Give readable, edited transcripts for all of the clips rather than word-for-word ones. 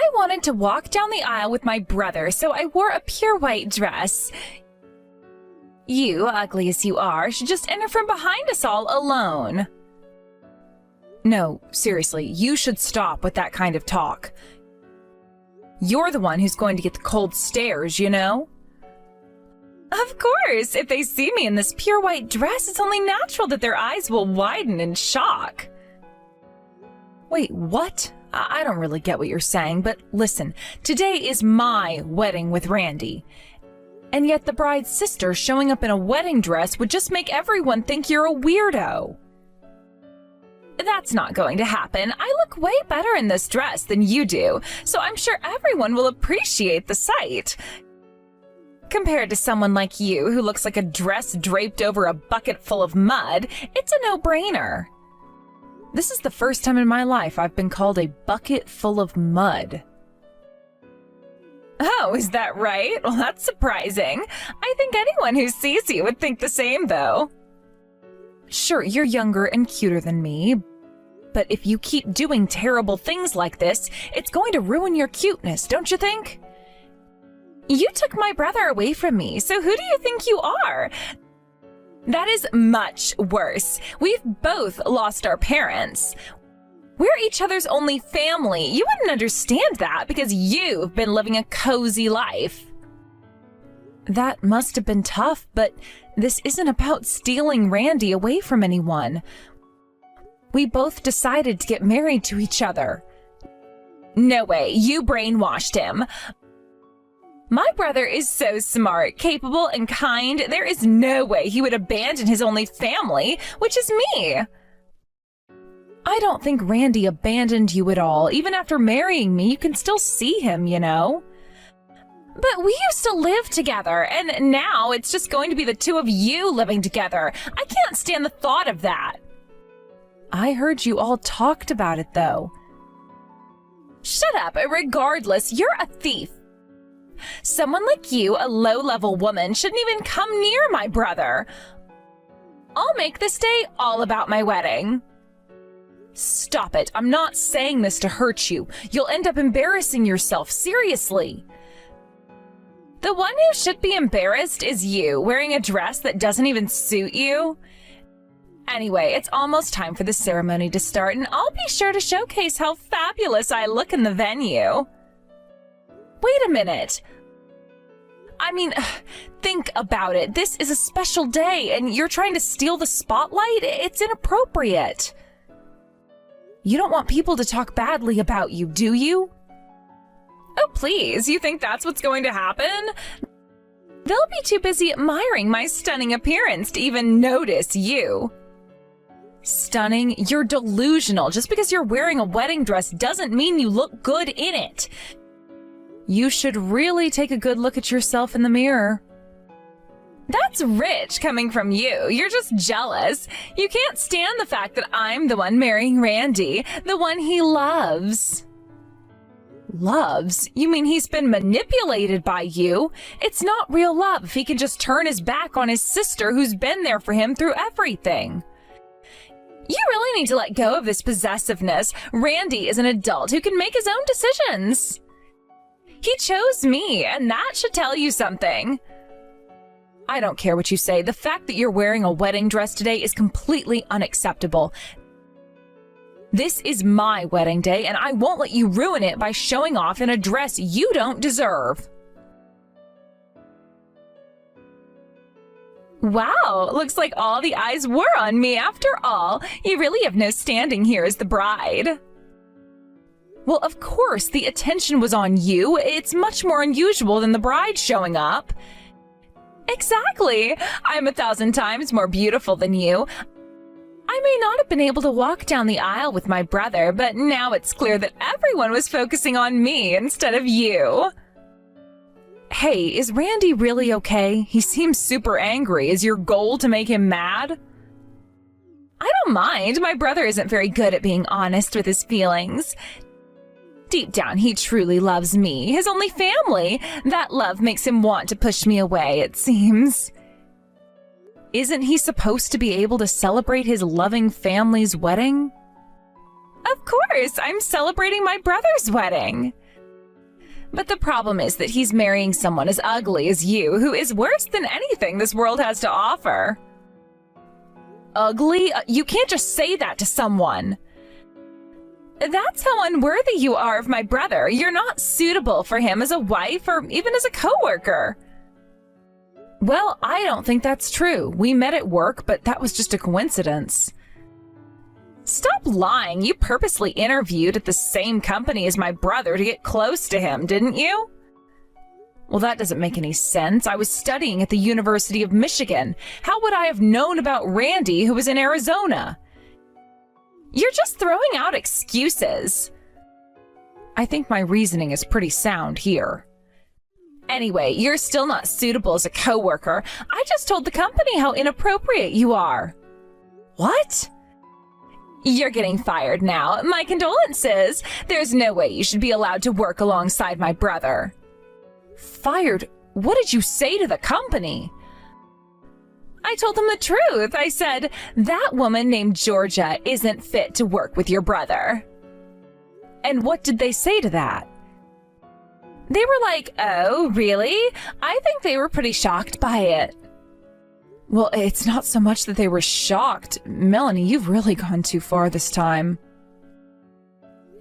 I wanted to walk down the aisle with my brother, so I wore a pure white dress. You, ugly as you are, should just enter from behind us all alone. No, seriously, you should stop with that kind of talk. You're the one who's going to get the cold stares, you know? Of course, if they see me in this pure white dress, it's only natural that their eyes will widen in shock. Wait, what? I don't really get what you're saying, but listen, today is my wedding with Randy. And yet the bride's sister showing up in a wedding dress would just make everyone think you're a weirdo. That's not going to happen. I look way better in this dress than you do, so I'm sure everyone will appreciate the sight. Compared to someone like you who looks like a dress draped over a bucket full of mud, it's a no-brainer. This is the first time in my life I've been called a bucket full of mud. Oh, is that right? Well, that's surprising. I think anyone who sees you would think the same, though. Sure, you're younger and cuter than me, but if you keep doing terrible things like this, it's going to ruin your cuteness, don't you think? You took my brother away from me, so who do you think you are? That is much worse. We've both lost our parents. We're each other's only family. You wouldn't understand that because you've been living a cozy life. That must have been tough, but this isn't about stealing Randy away from anyone. We both decided to get married to each other. No way, you brainwashed him. My brother is so smart, capable, and kind. There is no way he would abandon his only family, which is me. I don't think Randy abandoned you at all. Even after marrying me, you can still see him, you know? But we used to live together, and now it's just going to be the two of you living together. I can't stand the thought of that. I heard you all talked about it, though. Shut up. Regardless, you're a thief. Someone like you, a low-level woman, shouldn't even come near my brother. I'll make this day all about my wedding. Stop it. I'm not saying this to hurt you. You'll end up embarrassing yourself, seriously. The one who should be embarrassed is you, wearing a dress that doesn't even suit you. Anyway, it's almost time for the ceremony to start, and I'll be sure to showcase how fabulous I look in the venue. Wait a minute. I mean, think about it. This is a special day, and you're trying to steal the spotlight? It's inappropriate. You don't want people to talk badly about you, do you? Oh, please, you think that's what's going to happen? They'll be too busy admiring my stunning appearance to even notice you. Stunning? You're delusional. Just because you're wearing a wedding dress doesn't mean you look good in it. You should really take a good look at yourself in the mirror. That's rich coming from you. You're just jealous. You can't stand the fact that I'm the one marrying Randy, the one he loves. Loves? You mean he's been manipulated by you? It's not real love if he can just turn his back on his sister who's been there for him through everything. You really need to let go of this possessiveness. Randy is an adult who can make his own decisions. He chose me, and that should tell you something. I don't care what you say. The fact that you're wearing a wedding dress today is completely unacceptable. This is my wedding day, and I won't let you ruin it by showing off in a dress you don't deserve. Wow, looks like all the eyes were on me after all. You really have no standing here as the bride. Well, of course, the attention was on you. It's much more unusual than the bride showing up. Exactly. I'm 1,000 times more beautiful than you. I may not have been able to walk down the aisle with my brother, but now it's clear that everyone was focusing on me instead of you. Hey, is Randy really okay? He seems super angry. Is your goal to make him mad? I don't mind. My brother isn't very good at being honest with his feelings. Deep down, he truly loves me, his only family. That love makes him want to push me away, it seems. Isn't he supposed to be able to celebrate his loving family's wedding? Of course, I'm celebrating my brother's wedding. But the problem is that he's marrying someone as ugly as you, who is worse than anything this world has to offer. Ugly? You can't just say that to someone. That's how unworthy you are of my brother. You're not suitable for him as a wife or even as a coworker. Well, I don't think that's true. We met at work, but that was just a coincidence. Stop lying. You purposely interviewed at the same company as my brother to get close to him, didn't you? Well, that doesn't make any sense. I was studying at the University of Michigan. How would I have known about Randy, who was in Arizona? You're just throwing out excuses. I think my reasoning is pretty sound here. Anyway, you're still not suitable as a coworker. I just told the company how inappropriate you are. What? You're getting fired now. My condolences. There's no way you should be allowed to work alongside my brother. Fired? What did you say to the company? I told them the truth. I said, that woman named Georgia isn't fit to work with your brother. And what did they say to that? They were like, oh, really? I think they were pretty shocked by it. Well, it's not so much that they were shocked. Melanie, you've really gone too far this time.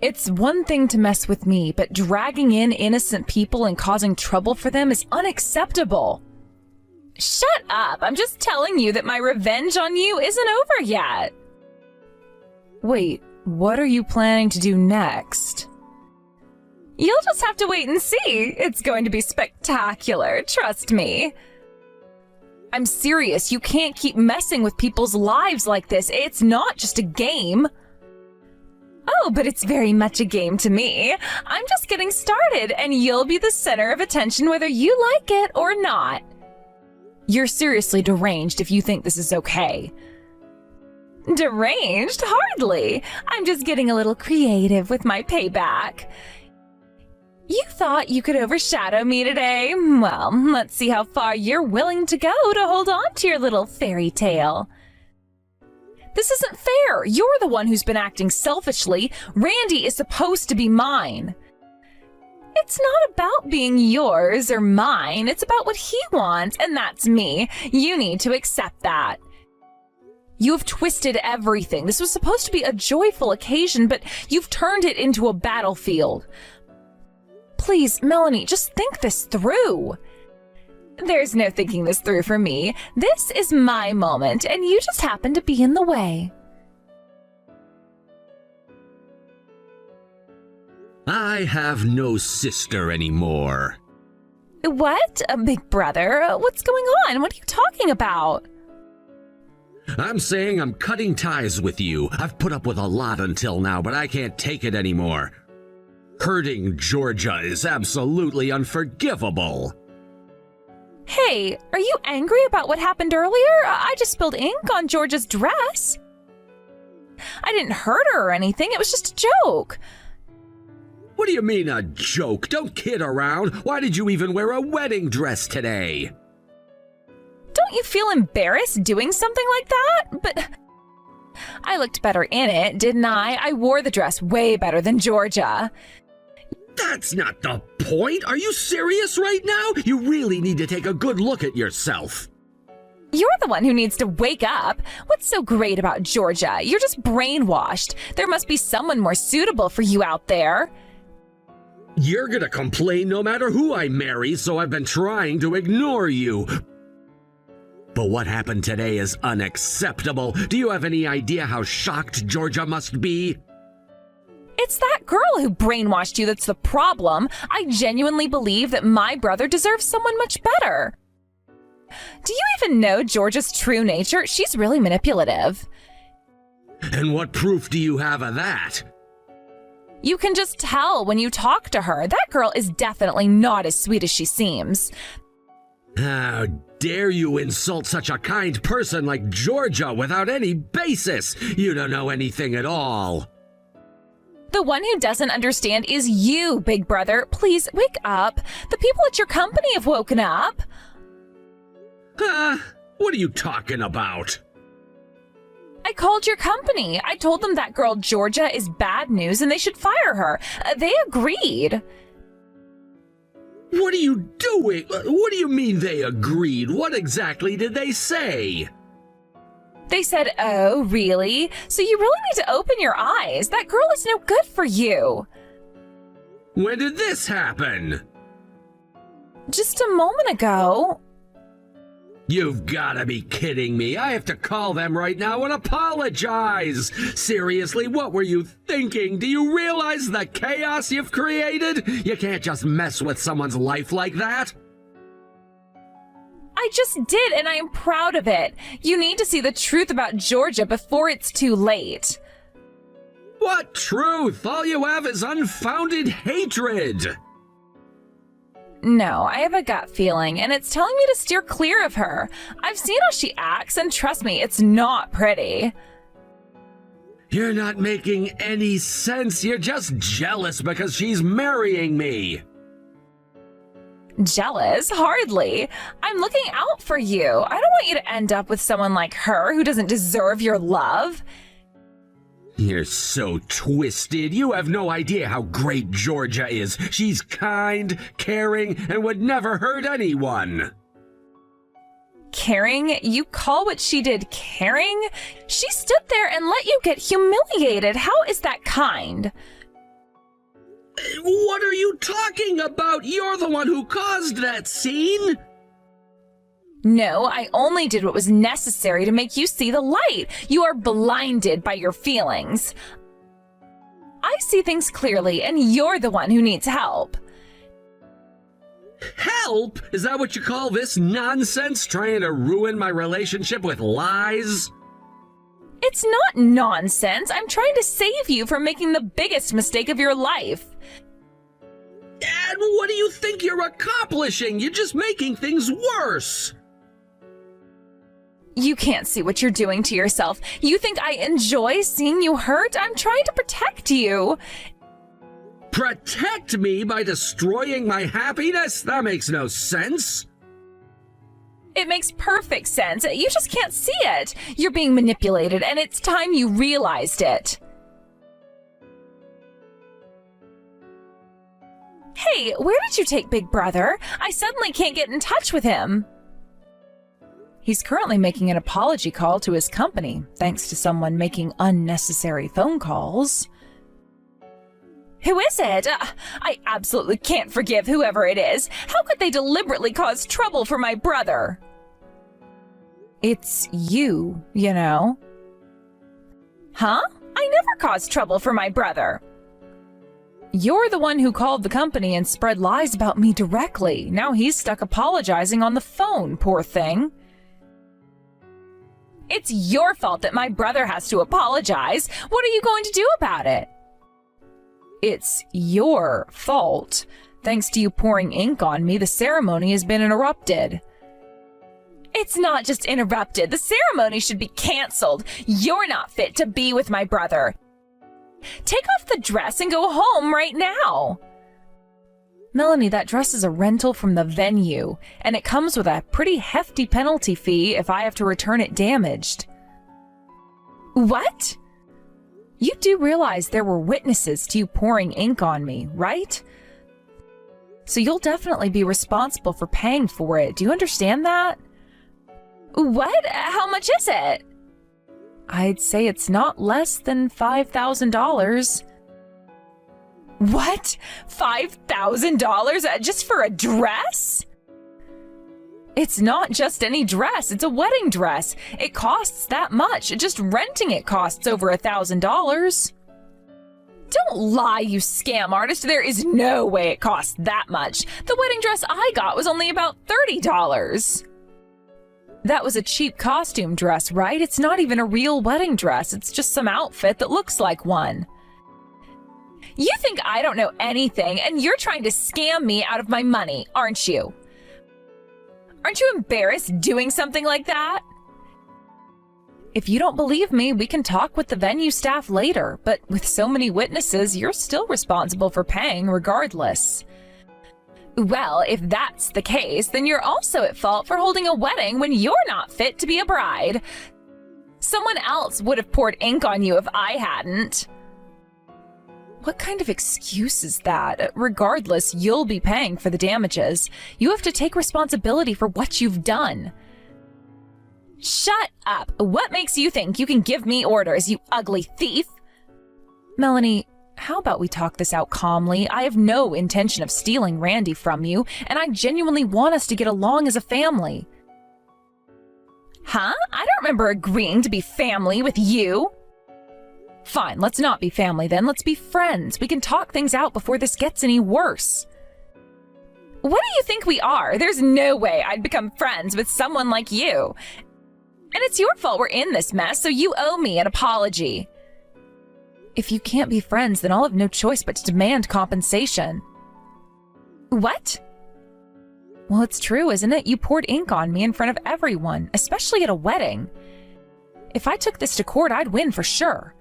It's one thing to mess with me, but dragging in innocent people and causing trouble for them is unacceptable. Shut up! I'm just telling you that my revenge on you isn't over yet. Wait, what are you planning to do next? You'll just have to wait and see. It's going to be spectacular, trust me. I'm serious. You can't keep messing with people's lives like this. It's not just a game. Oh, but it's very much a game to me. I'm just getting started, and you'll be the center of attention whether you like it or not. You're seriously deranged if you think this is okay. Deranged? Hardly. I'm just getting a little creative with my payback. You thought you could overshadow me today? Well, let's see how far you're willing to go to hold on to your little fairy tale. This isn't fair. You're the one who's been acting selfishly. Randy is supposed to be mine. It's not about being yours or mine. It's about what he wants, and that's me. You need to accept that. You have twisted everything. This was supposed to be a joyful occasion, but you've turned it into a battlefield. Please, Melanie, just think this through. There's no thinking this through for me. This is my moment, and you just happen to be in the way. I have no sister anymore. What? Big brother? What's going on? What are you talking about? I'm saying I'm cutting ties with you. I've put up with a lot until now, but I can't take it anymore. Hurting Georgia is absolutely unforgivable. Hey, are you angry about what happened earlier? I just spilled ink on Georgia's dress. I didn't hurt her or anything. It was just a joke. What do you mean a joke? Don't kid around. Why did you even wear a wedding dress today? Don't you feel embarrassed doing something like that? But I looked better in it, didn't I? I wore the dress way better than Georgia. That's not the point. Are you serious right now? You really need to take a good look at yourself. You're the one who needs to wake up. What's so great about Georgia? You're just brainwashed. There must be someone more suitable for you out there. You're gonna complain no matter who I marry, so I've been trying to ignore you. But what happened today is unacceptable. Do you have any idea how shocked Georgia must be? It's that girl who brainwashed you that's the problem. I genuinely believe that my brother deserves someone much better. Do you even know Georgia's true nature? She's really manipulative. And what proof do you have of that? You can just tell when you talk to her. That girl is definitely not as sweet as she seems. How dare you insult such a kind person like Georgia without any basis? You don't know anything at all. The one who doesn't understand is you, big brother. Please wake up. The people at your company have woken up. What are you talking about? I called your company. I told them that girl Georgia is bad news and they should fire her. They agreed. What are you doing? What do you mean they agreed? What exactly did they say? They said, "Oh, really? So you really need to open your eyes. That girl is no good for you." When did this happen? Just a moment ago. You've gotta be kidding me. I have to call them right now and apologize. Seriously, what were you thinking? Do you realize the chaos you've created? You can't just mess with someone's life like that. I just did, and I am proud of it. You need to see the truth about Georgia before it's too late. What truth? All you have is unfounded hatred. No, I have a gut feeling, and it's telling me to steer clear of her. I've seen how she acts, and trust me, it's not pretty. You're not making any sense. You're just jealous because she's marrying me. Jealous? Hardly. I'm looking out for you. I don't want you to end up with someone like her who doesn't deserve your love. You're so twisted. You have no idea how great Georgia is. She's kind, caring, and would never hurt anyone. Caring? You call what she did caring? She stood there and let you get humiliated. How is that kind? What are you talking about? You're the one who caused that scene. No, I only did what was necessary to make you see the light. You are blinded by your feelings. I see things clearly, and you're the one who needs help. Help? Is that what you call this nonsense? Trying to ruin my relationship with lies? It's not nonsense. I'm trying to save you from making the biggest mistake of your life. And what do you think you're accomplishing? You're just making things worse. You can't see what you're doing to yourself. You think I enjoy seeing you hurt? I'm trying to protect you. Protect me by destroying my happiness? That makes no sense. It makes perfect sense. You just can't see it. You're being manipulated, and it's time you realized it. Hey, where did you take Big Brother? I suddenly can't get in touch with him. He's currently making an apology call to his company, thanks to someone making unnecessary phone calls. Who is it? I absolutely can't forgive whoever it is. How could they deliberately cause trouble for my brother? It's you, you know. Huh? I never caused trouble for my brother. You're the one who called the company and spread lies about me directly. Now he's stuck apologizing on the phone, poor thing. It's your fault that my brother has to apologize. What are you going to do about it? It's your fault. Thanks to you pouring ink on me, the ceremony has been interrupted. It's not just interrupted. The ceremony should be canceled. You're not fit to be with my brother. Take off the dress and go home right now. Melanie, that dress is a rental from the venue, and it comes with a pretty hefty penalty fee if I have to return it damaged. What? You do realize there were witnesses to you pouring ink on me, right? So you'll definitely be responsible for paying for it. Do you understand that? What? How much is it? I'd say it's not less than $5,000. What? $5,000 just for a dress? It's not just any dress, it's a wedding dress. It costs that much. Just renting it costs over $1,000. Don't lie, you scam artist. There is no way it costs that much. The wedding dress I got was only about $30. That was a cheap costume dress, right? It's not even a real wedding dress. It's just some outfit that looks like one. You think I don't know anything, and you're trying to scam me out of my money, aren't you? Aren't you embarrassed doing something like that? If you don't believe me, we can talk with the venue staff later, but with so many witnesses, you're still responsible for paying regardless. Well, if that's the case, then you're also at fault for holding a wedding when you're not fit to be a bride. Someone else would have poured ink on you if I hadn't. What kind of excuse is that? Regardless, you'll be paying for the damages. You have to take responsibility for what you've done. Shut up! What makes you think you can give me orders, you ugly thief? Melanie, how about we talk this out calmly? I have no intention of stealing Randy from you, and I genuinely want us to get along as a family. Huh? I don't remember agreeing to be family with you. Fine, let's not be family then. Let's be friends. We can talk things out before this gets any worse. What do you think we are? There's no way I'd become friends with someone like you. And it's your fault we're in this mess, so you owe me an apology. If you can't be friends, then I'll have no choice but to demand compensation. What? Well, it's true, isn't it? You poured ink on me in front of everyone, especially at a wedding. If I took this to court, I'd win for sure.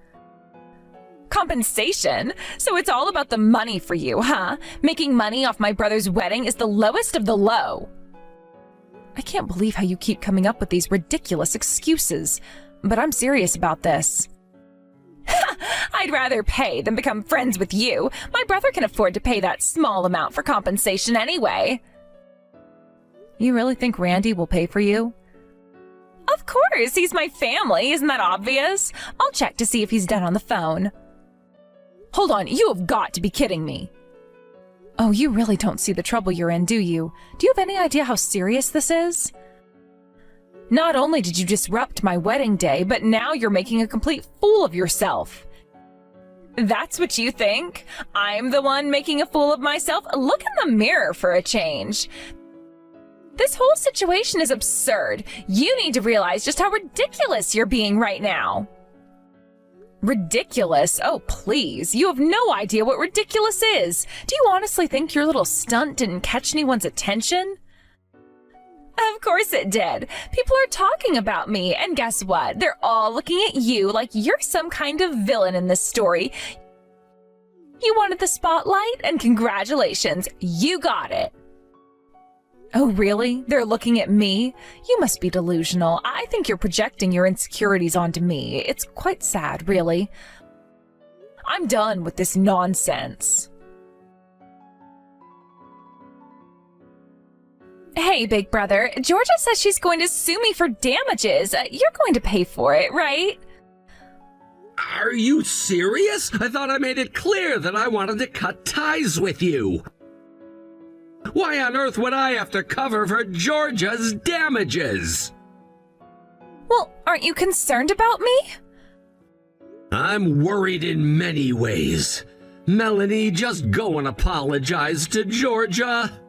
Compensation? So it's all about the money for you, huh? Making money off my brother's wedding is the lowest of the low. I can't believe how you keep coming up with these ridiculous excuses, but I'm serious about this. I'd rather pay than become friends with you. My brother can afford to pay that small amount for compensation anyway. You really think Randy will pay for you? Of course, he's my family. Isn't that obvious? I'll check to see if he's done on the phone. Hold on, you have got to be kidding me. Oh, you really don't see the trouble you're in, do you? Do you have any idea how serious this is? Not only did you disrupt my wedding day, but now you're making a complete fool of yourself. That's what you think? I'm the one making a fool of myself? Look in the mirror for a change. This whole situation is absurd. You need to realize just how ridiculous you're being right now. Ridiculous? Oh, please. You have no idea what ridiculous is. Do you honestly think your little stunt didn't catch anyone's attention? Of course it did. People are talking about me, and guess what? They're all looking at you like you're some kind of villain in this story. You wanted the spotlight, and congratulations, you got it. Oh, really? They're looking at me? You must be delusional. I think you're projecting your insecurities onto me. It's quite sad, really. I'm done with this nonsense. Hey, big brother. Georgia says she's going to sue me for damages. You're going to pay for it, right? Are you serious? I thought I made it clear that I wanted to cut ties with you. Why on earth would I have to cover for Georgia's damages? Well, aren't you concerned about me? I'm worried in many ways. Melanie, just go and apologize to Georgia.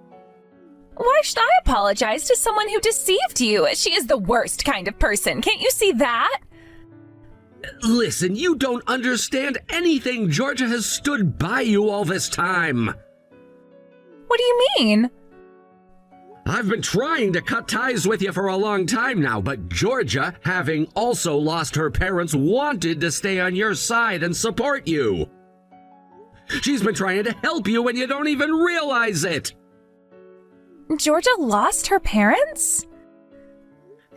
Why should I apologize to someone who deceived you? She is the worst kind of person. Can't you see that? Listen, you don't understand anything. Georgia has stood by you all this time. What do you mean? I've been trying to cut ties with you for a long time now, but Georgia, having also lost her parents, wanted to stay on your side and support you. She's been trying to help you and you don't even realize it. Georgia lost her parents?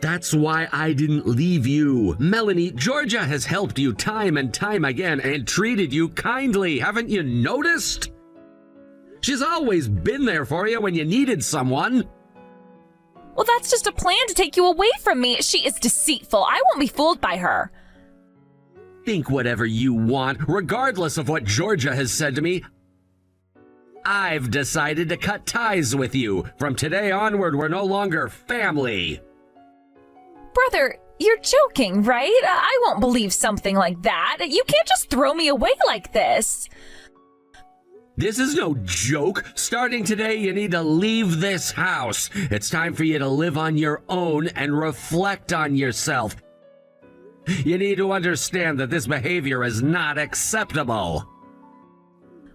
That's why I didn't leave you. Melanie, Georgia has helped you time and time again and treated you kindly. Haven't you noticed? She's always been there for you when you needed someone. Well, that's just a plan to take you away from me. She is deceitful. I won't be fooled by her. Think whatever you want, regardless of what Georgia has said to me. I've decided to cut ties with you. From today onward, we're no longer family. Brother, you're joking, right? I won't believe something like that. You can't just throw me away like this. This is no joke. Starting today, you need to leave this house. It's time for you to live on your own and reflect on yourself. You need to understand that this behavior is not acceptable.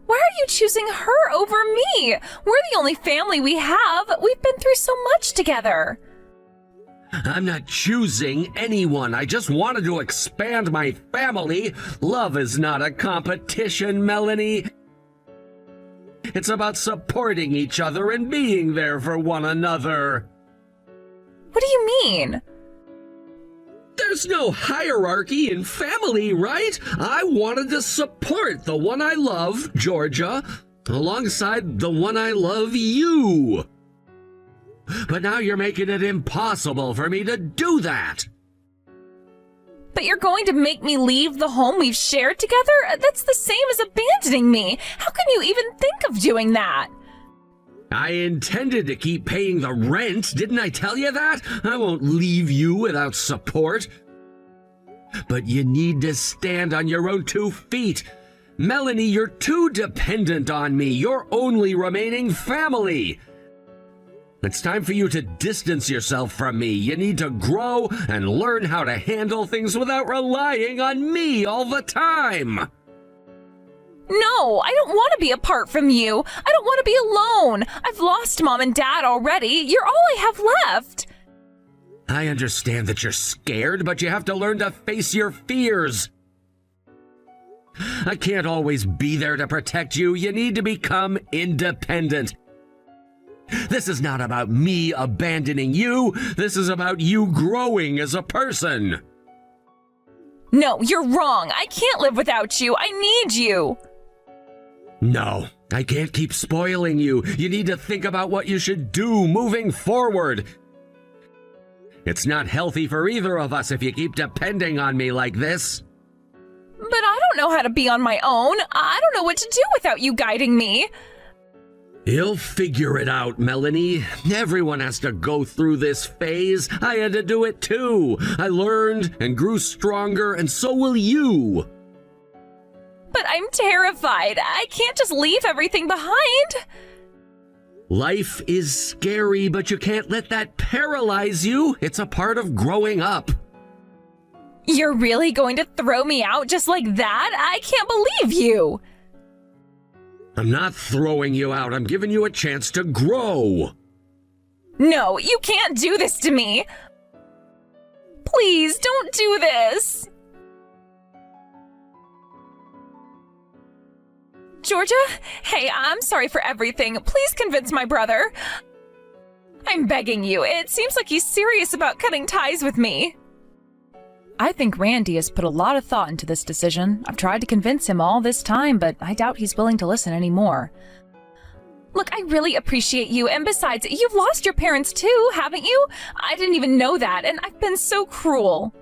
Why are you choosing her over me? We're the only family we have. We've been through so much together. I'm not choosing anyone. I just wanted to expand my family. Love is not a competition, Melanie. It's about supporting each other and being there for one another. What do you mean? There's There's no hierarchy in family, right? I wanted to support the one I love, Georgia, alongside the one I love, you. But now you're making it impossible for me to do that. But you're going to make me leave the home we've shared together? That's the same as abandoning me. How can you even think of doing that? I intended to keep paying the rent, didn't I tell you that? I won't leave you without support. But you need to stand on your own 2 feet. Melanie, you're too dependent on me, your only remaining family. It's time for you to distance yourself from me. You need to grow and learn how to handle things without relying on me all the time. No, I don't want to be apart from you. I don't want to be alone. I've lost Mom and Dad already. You're all I have left. I understand that you're scared, but you have to learn to face your fears. I can't always be there to protect you. You need to become independent. This is not about me abandoning you. This is about you growing as a person. No, you're wrong. I can't live without you. I need you. No, I can't keep spoiling you. You need to think about what you should do moving forward. It's not healthy for either of us if you keep depending on me like this. But I don't know how to be on my own. I don't know what to do without you guiding me. You'll figure it out, Melanie. Everyone has to go through this phase. I had to do it too. I learned and grew stronger, and so will you. But I'm terrified. I can't just leave everything behind. Life is scary, but you can't let that paralyze you. It's a part of growing up. You're really going to throw me out just like that? I can't believe you. I'm not throwing you out. I'm giving you a chance to grow. No, you can't do this to me. Please, don't do this. Georgia? Hey, I'm sorry for everything. Please convince my brother. I'm begging you. It seems like he's serious about cutting ties with me. I think Randy has put a lot of thought into this decision. I've tried to convince him all this time, but I doubt he's willing to listen anymore. Look, I really appreciate you, and besides, you've lost your parents too, haven't you? I didn't even know that, and I've been so cruel.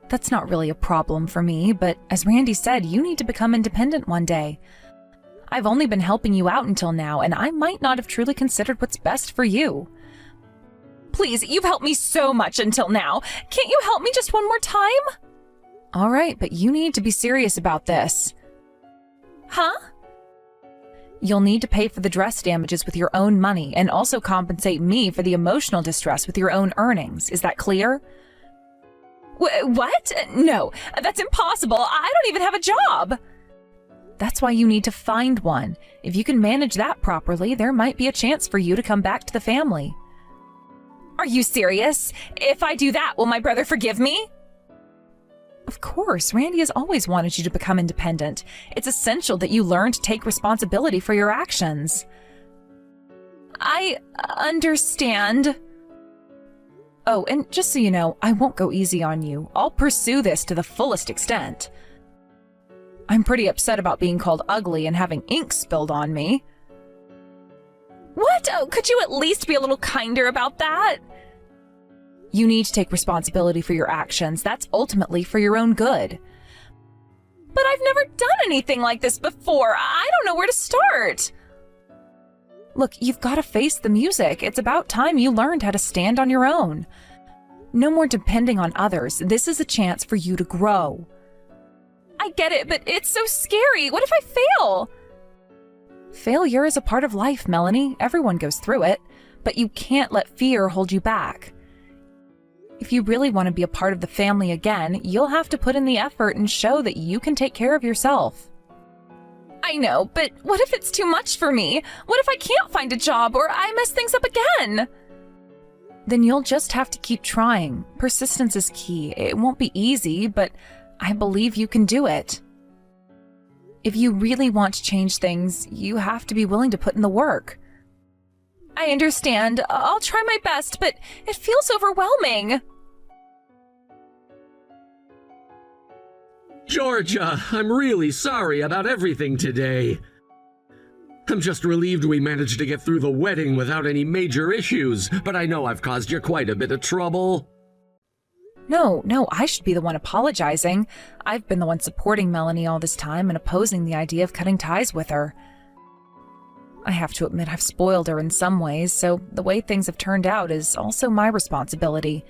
That's not really a problem for me, but as Randy said, you need to become independent one day. I've only been helping you out until now, and I might not have truly considered what's best for you. Please, you've helped me so much until now. Can't you help me just one more time? All right, but you need to be serious about this. Huh? You'll need to pay for the dress damages with your own money and also compensate me for the emotional distress with your own earnings. Is that clear? What? No, that's impossible. I don't even have a job. That's why you need to find one. If you can manage that properly, there might be a chance for you to come back to the family. Are you serious? If I do that, will my brother forgive me? Of course, Randy has always wanted you to become independent. It's essential that you learn to take responsibility for your actions. I understand. Oh, and just so you know, I won't go easy on you. I'll pursue this to the fullest extent. I'm pretty upset about being called ugly and having ink spilled on me. What? Oh, could you at least be a little kinder about that? You need to take responsibility for your actions. That's ultimately for your own good. But I've never done anything like this before. I don't know where to start. Look, you've got to face the music. It's about time you learned how to stand on your own. No more depending on others. This is a chance for you to grow. I get it, but it's so scary. What if I fail? Failure is a part of life, Melanie. Everyone goes through it, but you can't let fear hold you back. If you really want to be a part of the family again, you'll have to put in the effort and show that you can take care of yourself. I know, but what if it's too much for me? What if I can't find a job or I mess things up again? Then you'll just have to keep trying. Persistence is key. It won't be easy, but I believe you can do it. If you really want to change things, you have to be willing to put in the work. I understand. I'll try my best, but it feels overwhelming. Georgia, I'm really sorry about everything today. I'm just relieved we managed to get through the wedding without any major issues, but I know I've caused you quite a bit of trouble. No, I should be the one apologizing. I've been the one supporting Melanie all this time and opposing the idea of cutting ties with her. I have to admit I've spoiled her in some ways, so the way things have turned out is also my responsibility.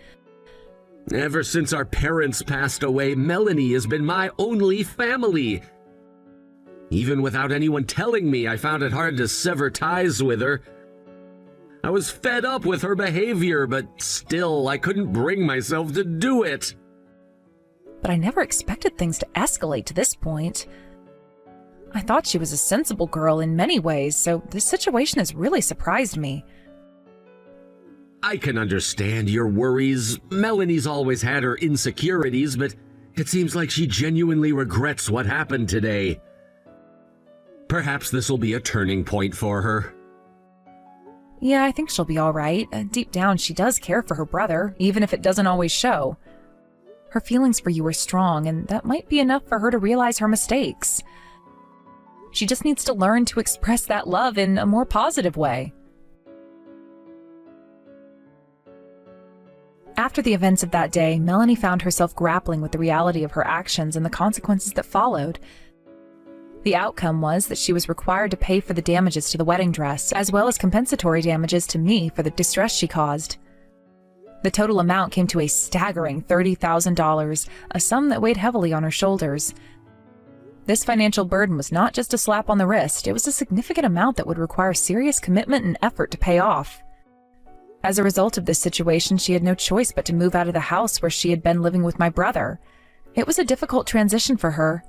Ever since our parents passed away, Melanie has been my only family. Even without anyone telling me, I found it hard to sever ties with her. I was fed up with her behavior, but still, I couldn't bring myself to do it. But I never expected things to escalate to this point. I thought she was a sensible girl in many ways, so this situation has really surprised me. I can understand your worries. Melanie's always had her insecurities, but it seems like she genuinely regrets what happened today. Perhaps this will be a turning point for her. Yeah, I think she'll be all right. Deep down, she does care for her brother, even if it doesn't always show. Her feelings for you are strong, and that might be enough for her to realize her mistakes. She just needs to learn to express that love in a more positive way. After the events of that day, Melanie found herself grappling with the reality of her actions and the consequences that followed. The outcome was that she was required to pay for the damages to the wedding dress, as well as compensatory damages to me for the distress she caused. The total amount came to a staggering $30,000, a sum that weighed heavily on her shoulders. This financial burden was not just a slap on the wrist, it was a significant amount that would require serious commitment and effort to pay off. As a result of this situation, she had no choice but to move out of the house where she had been living with my brother. It was a difficult transition for her,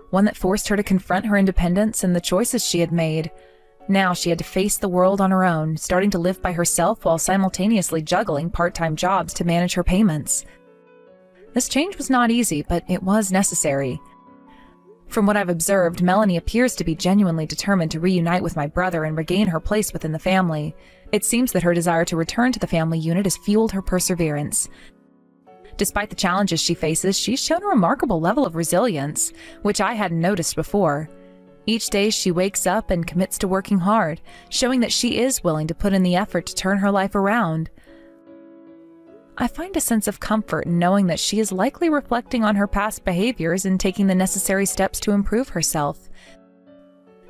one that forced her to confront her independence and the choices she had made. Now she had to face the world on her own, starting to live by herself while simultaneously juggling part-time jobs to manage her payments. This change was not easy, but it was necessary. From what I've observed, Melanie appears to be genuinely determined to reunite with my brother and regain her place within the family. It seems that her desire to return to the family unit has fueled her perseverance. Despite the challenges she faces, she's shown a remarkable level of resilience, which I hadn't noticed before. Each day she wakes up and commits to working hard, showing that she is willing to put in the effort to turn her life around. I find a sense of comfort in knowing that she is likely reflecting on her past behaviors and taking the necessary steps to improve herself.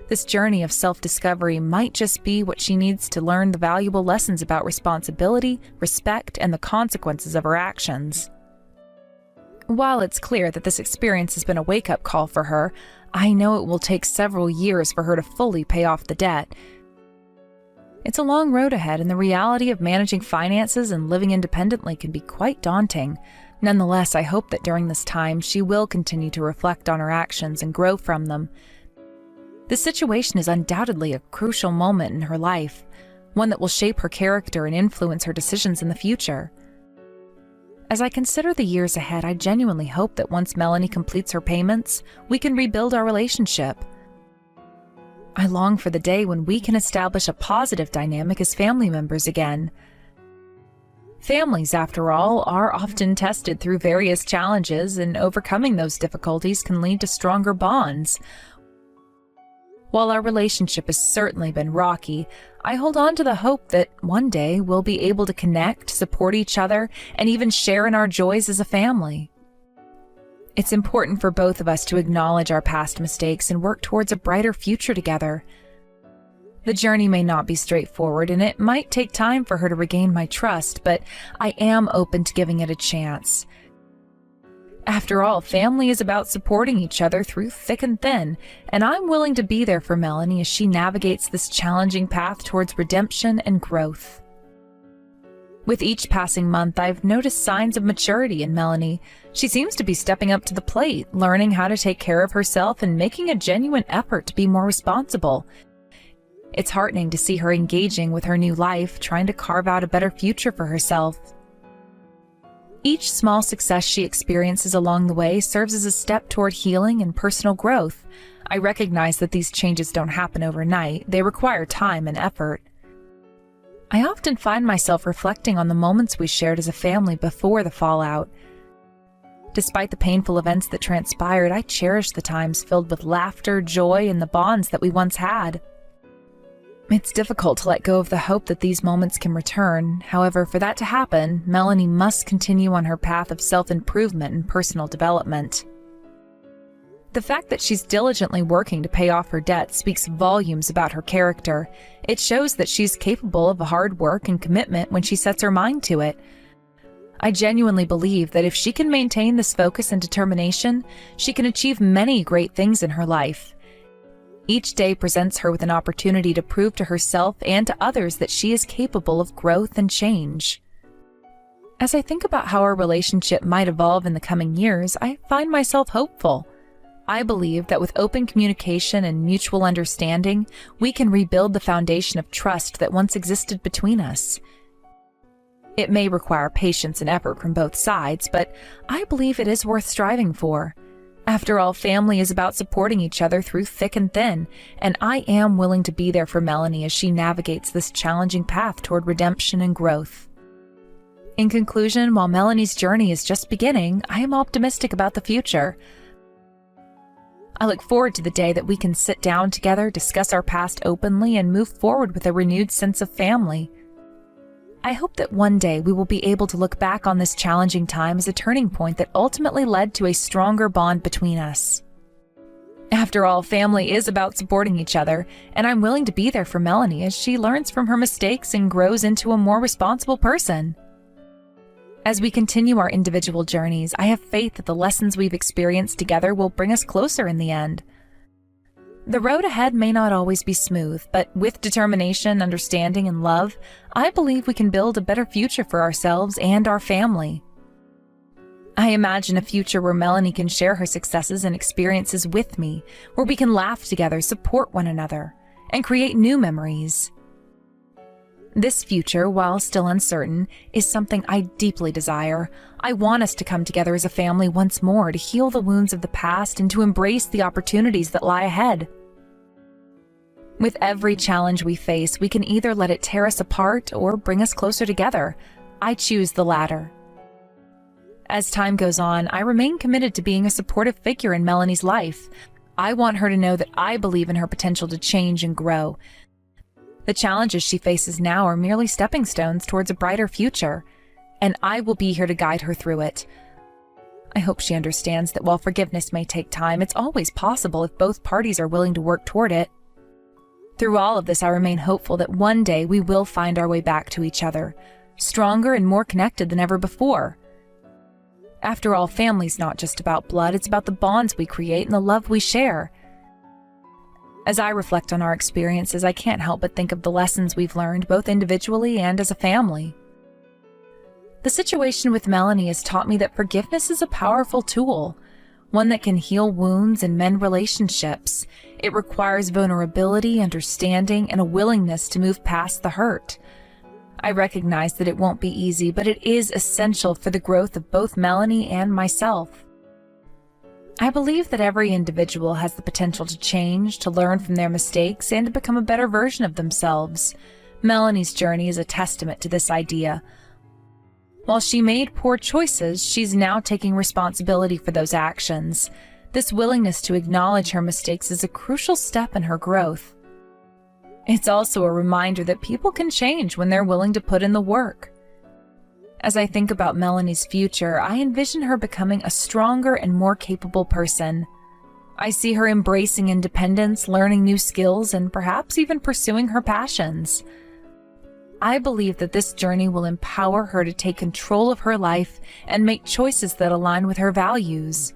This journey of self-discovery might just be what she needs to learn the valuable lessons about responsibility, respect, and the consequences of her actions. While it's clear that this experience has been a wake-up call for her, I know it will take several years for her to fully pay off the debt. It's a long road ahead, and the reality of managing finances and living independently can be quite daunting. Nonetheless, I hope that during this time she will continue to reflect on her actions and grow from them. This situation is undoubtedly a crucial moment in her life, one that will shape her character and influence her decisions in the future. As I consider the years ahead, I genuinely hope that once Melanie completes her payments, we can rebuild our relationship. I long for the day when we can establish a positive dynamic as family members again. Families, after all, are often tested through various challenges, and overcoming those difficulties can lead to stronger bonds. While our relationship has certainly been rocky, I hold on to the hope that one day we'll be able to connect, support each other, and even share in our joys as a family. It's important for both of us to acknowledge our past mistakes and work towards a brighter future together. The journey may not be straightforward, and it might take time for her to regain my trust, but I am open to giving it a chance. After all, family is about supporting each other through thick and thin, and I'm willing to be there for Melanie as she navigates this challenging path towards redemption and growth. With each passing month, I've noticed signs of maturity in Melanie. She seems to be stepping up to the plate, learning how to take care of herself and making a genuine effort to be more responsible. It's heartening to see her engaging with her new life, trying to carve out a better future for herself. Each small success she experiences along the way serves as a step toward healing and personal growth. I recognize that these changes don't happen overnight. They require time and effort. I often find myself reflecting on the moments we shared as a family before the fallout. Despite the painful events that transpired, I cherish the times filled with laughter, joy, and the bonds that we once had. It's difficult to let go of the hope that these moments can return. However, for that to happen, Melanie must continue on her path of self-improvement and personal development. The fact that she's diligently working to pay off her debt speaks volumes about her character. It shows that she's capable of hard work and commitment when she sets her mind to it. I genuinely believe that if she can maintain this focus and determination, she can achieve many great things in her life. Each day presents her with an opportunity to prove to herself and to others that she is capable of growth and change. As I think about how our relationship might evolve in the coming years, I find myself hopeful. I believe that with open communication and mutual understanding, we can rebuild the foundation of trust that once existed between us. It may require patience and effort from both sides, but I believe it is worth striving for. After all, family is about supporting each other through thick and thin, and I am willing to be there for Melanie as she navigates this challenging path toward redemption and growth. In conclusion, while Melanie's journey is just beginning, I am optimistic about the future. I look forward to the day that we can sit down together, discuss our past openly, and move forward with a renewed sense of family. I hope that one day we will be able to look back on this challenging time as a turning point that ultimately led to a stronger bond between us. After all, family is about supporting each other, and I'm willing to be there for Melanie as she learns from her mistakes and grows into a more responsible person. As we continue our individual journeys, I have faith that the lessons we've experienced together will bring us closer in the end. The road ahead may not always be smooth, but with determination, understanding, and love, I believe we can build a better future for ourselves and our family. I imagine a future where Melanie can share her successes and experiences with me, where we can laugh together, support one another, and create new memories. This future, while still uncertain, is something I deeply desire. I want us to come together as a family once more to heal the wounds of the past and to embrace the opportunities that lie ahead. With every challenge we face, we can either let it tear us apart or bring us closer together. I choose the latter. As time goes on, I remain committed to being a supportive figure in Melanie's life. I want her to know that I believe in her potential to change and grow. The challenges she faces now are merely stepping stones towards a brighter future, and I will be here to guide her through it. I hope she understands that while forgiveness may take time, it's always possible if both parties are willing to work toward it. Through all of this, I remain hopeful that one day we will find our way back to each other, stronger and more connected than ever before. After all, family's not just about blood, it's about the bonds we create and the love we share. As I reflect on our experiences, I can't help but think of the lessons we've learned, both individually and as a family. The situation with Melanie has taught me that forgiveness is a powerful tool, one that can heal wounds and mend relationships. It requires vulnerability, understanding, and a willingness to move past the hurt. I recognize that it won't be easy, but it is essential for the growth of both Melanie and myself. I believe that every individual has the potential to change, to learn from their mistakes, and to become a better version of themselves. Melanie's journey is a testament to this idea. While she made poor choices, she's now taking responsibility for those actions. This willingness to acknowledge her mistakes is a crucial step in her growth. It's also a reminder that people can change when they're willing to put in the work. As I think about Melanie's future, I envision her becoming a stronger and more capable person. I see her embracing independence, learning new skills, and perhaps even pursuing her passions. I believe that this journey will empower her to take control of her life and make choices that align with her values.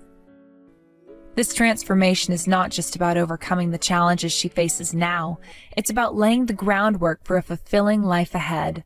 This transformation is not just about overcoming the challenges she faces now, it's about laying the groundwork for a fulfilling life ahead.